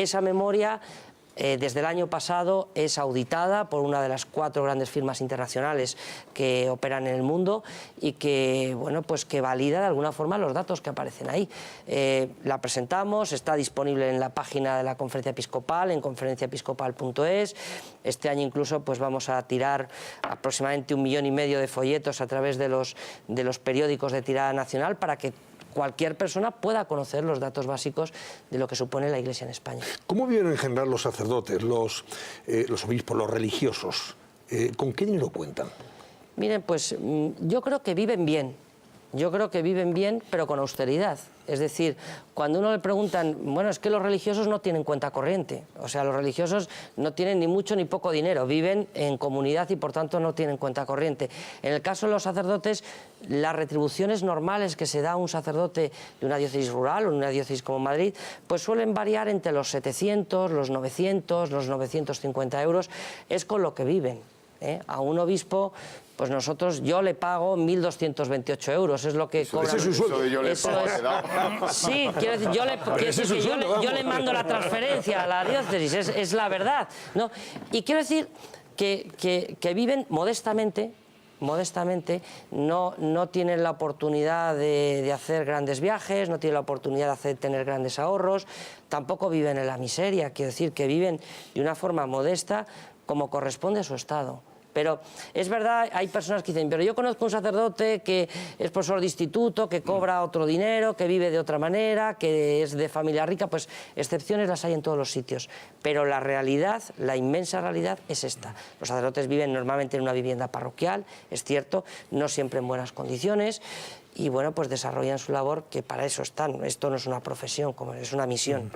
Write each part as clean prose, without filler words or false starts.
esa memoria desde el año pasado es auditada por una de las 4 grandes firmas internacionales que operan en el mundo y que, bueno, pues que valida de alguna forma los datos que aparecen ahí. La presentamos, está disponible en la página de la Conferencia Episcopal, en conferenciaepiscopal.es. Este año incluso pues vamos a tirar aproximadamente 1,5 millones de folletos a través de los periódicos de tirada nacional para que cualquier persona pueda conocer los datos básicos de lo que supone la Iglesia en España. ¿Cómo viven en general los sacerdotes, los obispos, los religiosos? ¿Con qué dinero cuentan? Miren, pues yo creo que viven bien. Yo creo que viven bien, pero con austeridad. Es decir, cuando uno le preguntan, bueno, es que los religiosos no tienen cuenta corriente. O sea, los religiosos no tienen ni mucho ni poco dinero, viven en comunidad y por tanto no tienen cuenta corriente. En el caso de los sacerdotes, las retribuciones normales que se da a un sacerdote de una diócesis rural o una diócesis como Madrid, pues suelen variar entre los 700, los 900, los 950 euros. Es con lo que viven. A un obispo, pues yo le pago 1.228 euros, es lo que cobra. Ese es su sueldo. Sí, quiero decir, yo le mando la transferencia a la diócesis, es la verdad, ¿no? Y quiero decir que viven modestamente, no tienen la oportunidad de hacer grandes viajes, no tienen la oportunidad de tener grandes ahorros, tampoco viven en la miseria, quiero decir que viven de una forma modesta como corresponde a su estado. Pero es verdad, hay personas que dicen, pero yo conozco un sacerdote que es profesor de instituto, que cobra otro dinero, que vive de otra manera, que es de familia rica. Pues excepciones las hay en todos los sitios, pero la realidad, la inmensa realidad es esta. Los sacerdotes viven normalmente en una vivienda parroquial, es cierto, no siempre en buenas condiciones, y bueno, pues desarrollan su labor, que para eso están. Esto no es una profesión, como es una misión.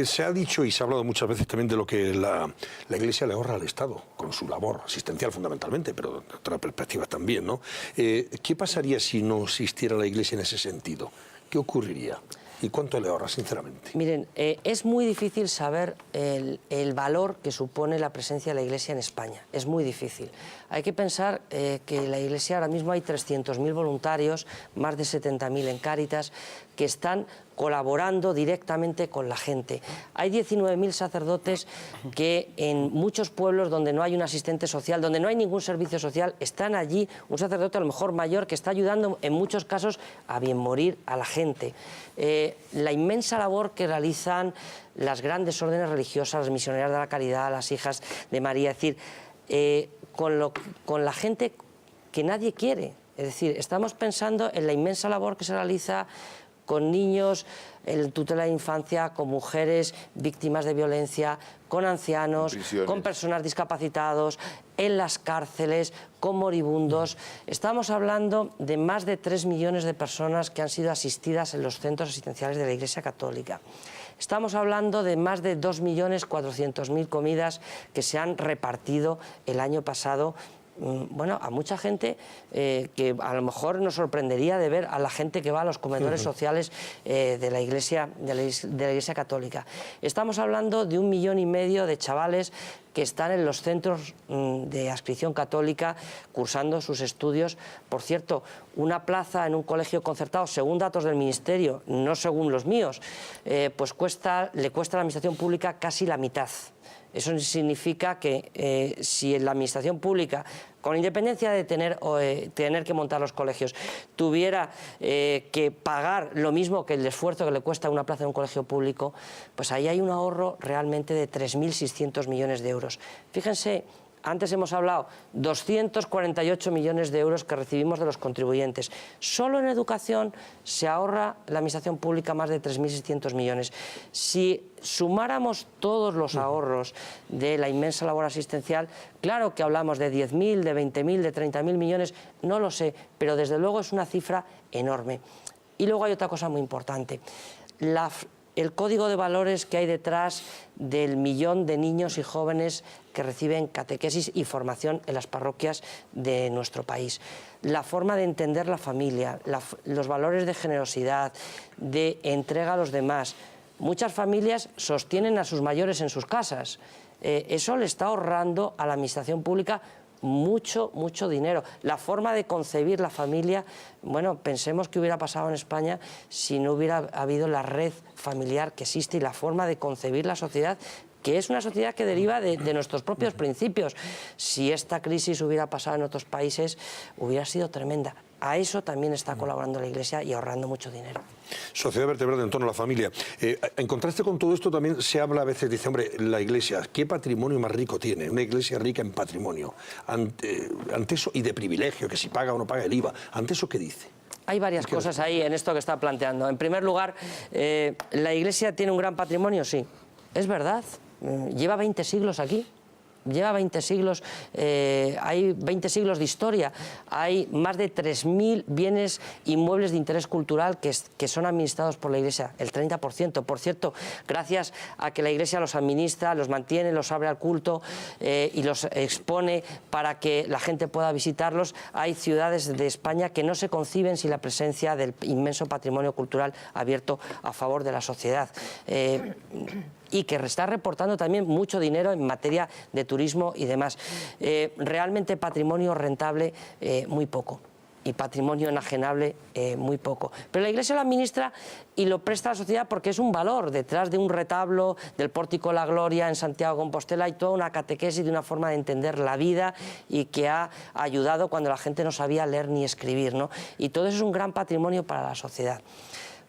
Se ha dicho y se ha hablado muchas veces también de lo que la Iglesia le ahorra al Estado, con su labor asistencial fundamentalmente, pero de otra perspectiva también, ¿no? ¿Qué pasaría si no existiera la Iglesia en ese sentido? ¿Qué ocurriría? ¿Y cuánto le ahorra, sinceramente? Miren, es muy difícil saber el valor que supone la presencia de la Iglesia en España. Es muy difícil. Hay que pensar que en la Iglesia ahora mismo hay 300.000 voluntarios, más de 70.000 en Cáritas, que están colaborando directamente con la gente. Hay 19.000 sacerdotes que en muchos pueblos donde no hay un asistente social, donde no hay ningún servicio social, están allí, un sacerdote a lo mejor mayor que está ayudando en muchos casos a bien morir a la gente. La inmensa labor que realizan las grandes órdenes religiosas, las misioneras de la caridad, las hijas de María, es decir, con la gente que nadie quiere. Es decir, estamos pensando en la inmensa labor que se realiza con niños en tutela de infancia, con mujeres víctimas de violencia, con ancianos, con personas discapacitados, en las cárceles, con moribundos. Estamos hablando de más de 3 millones de personas que han sido asistidas en los centros asistenciales de la Iglesia Católica. Estamos hablando de más de 2.400.000 comidas que se han repartido el año pasado. Bueno, a mucha gente que a lo mejor nos sorprendería de ver a la gente que va a los comedores sociales de la Iglesia Católica. Estamos hablando de 1,5 millones de chavales que están en los centros de adscripción católica cursando sus estudios. Por cierto, una plaza en un colegio concertado, según datos del Ministerio, no según los míos, pues le cuesta a la administración pública casi la mitad. Eso significa que si en la administración pública, con independencia de tener que montar los colegios, tuviera que pagar lo mismo que el esfuerzo que le cuesta una plaza en un colegio público, pues ahí hay un ahorro realmente de 3.600 millones de euros. Fíjense, antes hemos hablado 248 millones de euros que recibimos de los contribuyentes. Solo en educación se ahorra la administración pública más de 3.600 millones. Si sumáramos todos los ahorros de la inmensa labor asistencial, claro que hablamos de 10.000, de 20.000, de 30.000 millones, no lo sé, pero desde luego es una cifra enorme. Y luego hay otra cosa muy importante. El código de valores que hay detrás del 1 millón de niños y jóvenes que reciben catequesis y formación en las parroquias de nuestro país. La forma de entender la familia, los valores de generosidad, de entrega a los demás. Muchas familias sostienen a sus mayores en sus casas. Eso le está ahorrando a la administración pública mucho dinero. La forma de concebir la familia, bueno, pensemos qué hubiera pasado en España si no hubiera habido la red familiar que existe y la forma de concebir la sociedad, que es una sociedad que deriva de nuestros propios principios. Si esta crisis hubiera pasado en otros países, hubiera sido tremenda. A eso también está colaborando la Iglesia y ahorrando mucho dinero. Sociedad vertebrada en torno a la familia. En contraste con todo esto también se habla a veces, dice, hombre, la Iglesia, ¿qué patrimonio más rico tiene? Una Iglesia rica en patrimonio. Ante eso, y de privilegio, que si paga o no paga el IVA, ¿ante eso qué dice? Hay varias cosas ahí en esto que está planteando. En primer lugar, ¿la Iglesia tiene un gran patrimonio? Sí, es verdad. Lleva 20 siglos aquí. Lleva 20 siglos, hay 20 siglos de historia, hay más de 3.000 bienes inmuebles de interés cultural que son administrados por la Iglesia, el 30%. Por cierto, gracias a que la Iglesia los administra, los mantiene, los abre al culto y los expone para que la gente pueda visitarlos, hay ciudades de España que no se conciben sin la presencia del inmenso patrimonio cultural abierto a favor de la sociedad. Y que está reportando también mucho dinero en materia de turismo y demás. Realmente patrimonio rentable, muy poco. Y patrimonio enajenable, muy poco. Pero la Iglesia lo administra y lo presta a la sociedad porque es un valor. Detrás de un retablo del Pórtico de la Gloria en Santiago de Compostela hay toda una catequesis de una forma de entender la vida y que ha ayudado cuando la gente no sabía leer ni escribir, ¿no? Y todo eso es un gran patrimonio para la sociedad.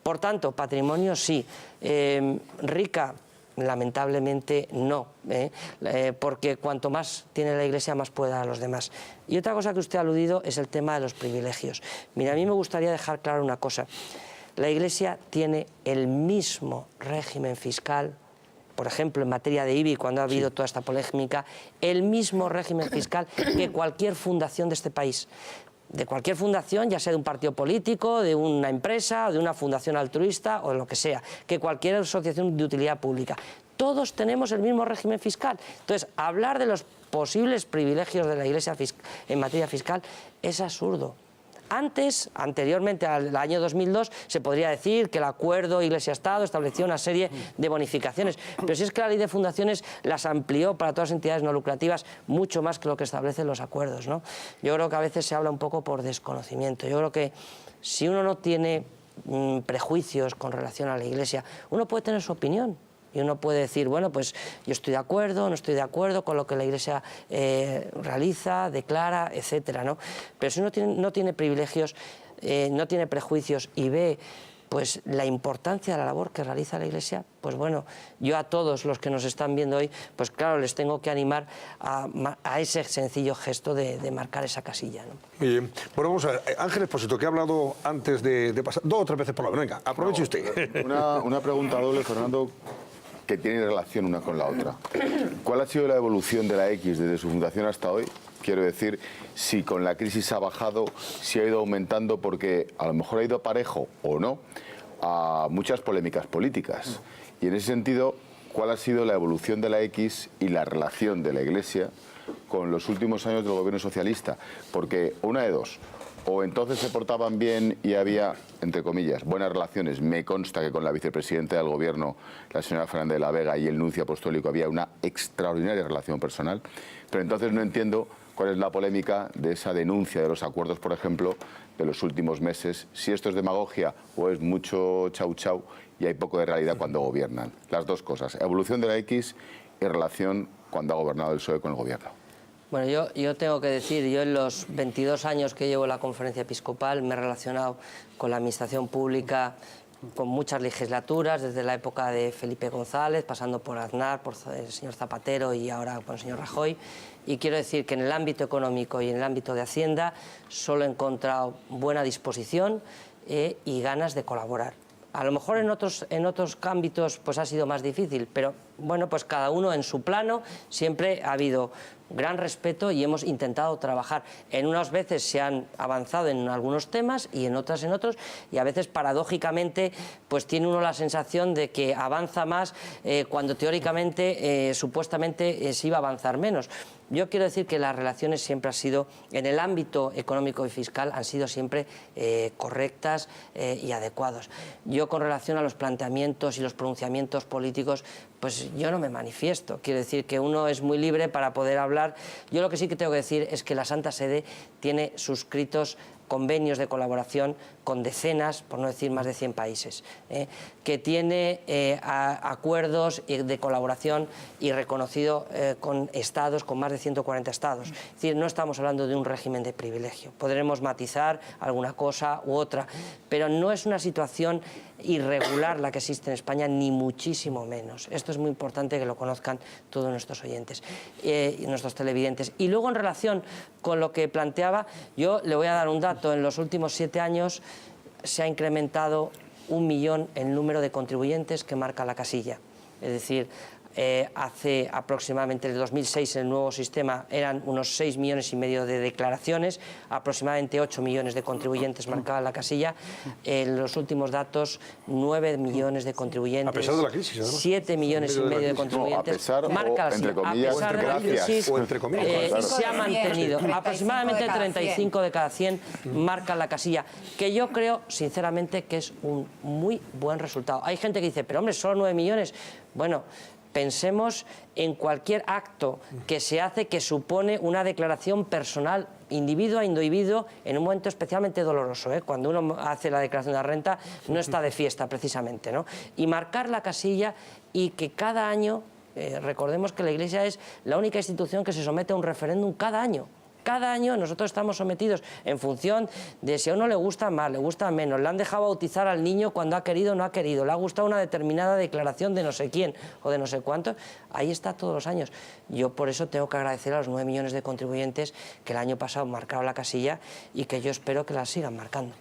Por tanto, patrimonio sí. Rica, lamentablemente no, porque cuanto más tiene la Iglesia, más puede dar a los demás. Y otra cosa que usted ha aludido es el tema de los privilegios. Mira, a mí me gustaría dejar claro una cosa. La Iglesia tiene el mismo régimen fiscal, por ejemplo, en materia de IBI, cuando ha habido toda esta polémica, el mismo régimen fiscal que cualquier fundación de este país. De cualquier fundación, ya sea de un partido político, de una empresa, o de una fundación altruista o de lo que sea, que cualquier asociación de utilidad pública. Todos tenemos el mismo régimen fiscal. Entonces, hablar de los posibles privilegios de la Iglesia en materia fiscal es absurdo. Anteriormente al año 2002, se podría decir que el acuerdo Iglesia-Estado estableció una serie de bonificaciones, pero si es que la ley de fundaciones las amplió para todas las entidades no lucrativas mucho más que lo que establecen los acuerdos, ¿no? Yo creo que a veces se habla un poco por desconocimiento. Yo creo que si uno no tiene prejuicios con relación a la Iglesia, uno puede tener su opinión. Y uno puede decir, bueno, pues yo estoy de acuerdo, no estoy de acuerdo con lo que la Iglesia realiza, declara, etcétera, ¿no? Pero si uno no tiene privilegios, no tiene prejuicios y ve pues la importancia de la labor que realiza la Iglesia, pues bueno, yo a todos los que nos están viendo hoy, pues claro, les tengo que animar a ese sencillo gesto de marcar esa casilla, ¿no? Muy bien. Bueno, vamos a ver. Ángel Expósito, que ha hablado antes de pasar 2 o 3 veces por lo menos. Venga, aproveche usted. Una pregunta doble, Fernando, que tiene relación una con la otra. ¿Cuál ha sido la evolución de la X desde su fundación hasta hoy? Quiero decir, si con la crisis ha bajado, si ha ido aumentando, porque a lo mejor ha ido parejo o no a muchas polémicas políticas. Y en ese sentido, ¿cuál ha sido la evolución de la X y la relación de la Iglesia con los últimos años del gobierno socialista? Porque una de dos, o entonces se portaban bien y había, entre comillas, buenas relaciones. Me consta que con la vicepresidenta del gobierno, la señora Fernández de la Vega, y el nuncio apostólico había una extraordinaria relación personal. Pero entonces no entiendo cuál es la polémica de esa denuncia de los acuerdos, por ejemplo, de los últimos meses. Si esto es demagogia o es mucho chau chau y hay poco de realidad cuando gobiernan. Las dos cosas, evolución de la X y relación cuando ha gobernado el PSOE con el gobierno. Bueno, yo tengo que decir, yo en los 22 años que llevo en la Conferencia Episcopal me he relacionado con la administración pública con muchas legislaturas, desde la época de Felipe González, pasando por Aznar, por el señor Zapatero y ahora por el señor Rajoy. Y quiero decir que en el ámbito económico y en el ámbito de Hacienda solo he encontrado buena disposición y ganas de colaborar. A lo mejor en otros ámbitos pues ha sido más difícil, pero bueno, pues cada uno en su plano siempre ha habido gran respeto y hemos intentado trabajar. En unas veces se han avanzado en algunos temas y en otras en otros, y a veces paradójicamente pues tiene uno la sensación de que avanza más cuando teóricamente, supuestamente se iba a avanzar menos. Yo quiero decir que las relaciones siempre han sido, en el ámbito económico y fiscal, han sido siempre correctas y adecuados. Yo con relación a los planteamientos y los pronunciamientos políticos, pues yo no me manifiesto. Quiero decir que uno es muy libre para poder hablar hablar. Yo lo que sí que tengo que decir es que la Santa Sede tiene suscritos convenios de colaboración con decenas, por no decir más de 100 países, que tiene acuerdos de colaboración y reconocido con estados, con más de 140 estados. Es decir, no estamos hablando de un régimen de privilegio. Podremos matizar alguna cosa u otra, pero no es una situación irregular la que existe en España, ni muchísimo menos. Esto es muy importante que lo conozcan todos nuestros oyentes y nuestros televidentes. Y luego, en relación con lo que planteaba, yo le voy a dar un dato. En los últimos 7 años se ha incrementado 1 millón el número de contribuyentes que marca la casilla. Es decir, hace aproximadamente el 2006 el nuevo sistema eran unos 6,5 millones de declaraciones, aproximadamente 8 millones de contribuyentes marcaban la casilla. En los últimos datos, 9 millones de contribuyentes. A pesar de la crisis, además. 7,5 millones de contribuyentes. No, a pesar, marca la o, entre casilla. comillas, A pesar de la gracias. crisis, O entre comillas. Claro. se ha mantenido. 35 Aproximadamente de cada 35 de cada 100 marcan la casilla, que yo creo, sinceramente, que es un muy buen resultado. Hay gente que dice, pero hombre, solo 9 millones. Bueno, pensemos en cualquier acto que se hace que supone una declaración personal, individuo a individuo, en un momento especialmente doloroso, ¿eh? Cuando uno hace la declaración de la renta no está de fiesta precisamente, ¿no? Y marcar la casilla y que cada año, recordemos que la Iglesia es la única institución que se somete a un referéndum cada año. Cada año nosotros estamos sometidos en función de si a uno le gusta más, le gusta menos, le han dejado bautizar al niño cuando ha querido o no ha querido, le ha gustado una determinada declaración de no sé quién o de no sé cuánto. Ahí está todos los años. Yo por eso tengo que agradecer a los 9 millones de contribuyentes que el año pasado marcaron la casilla y que yo espero que la sigan marcando.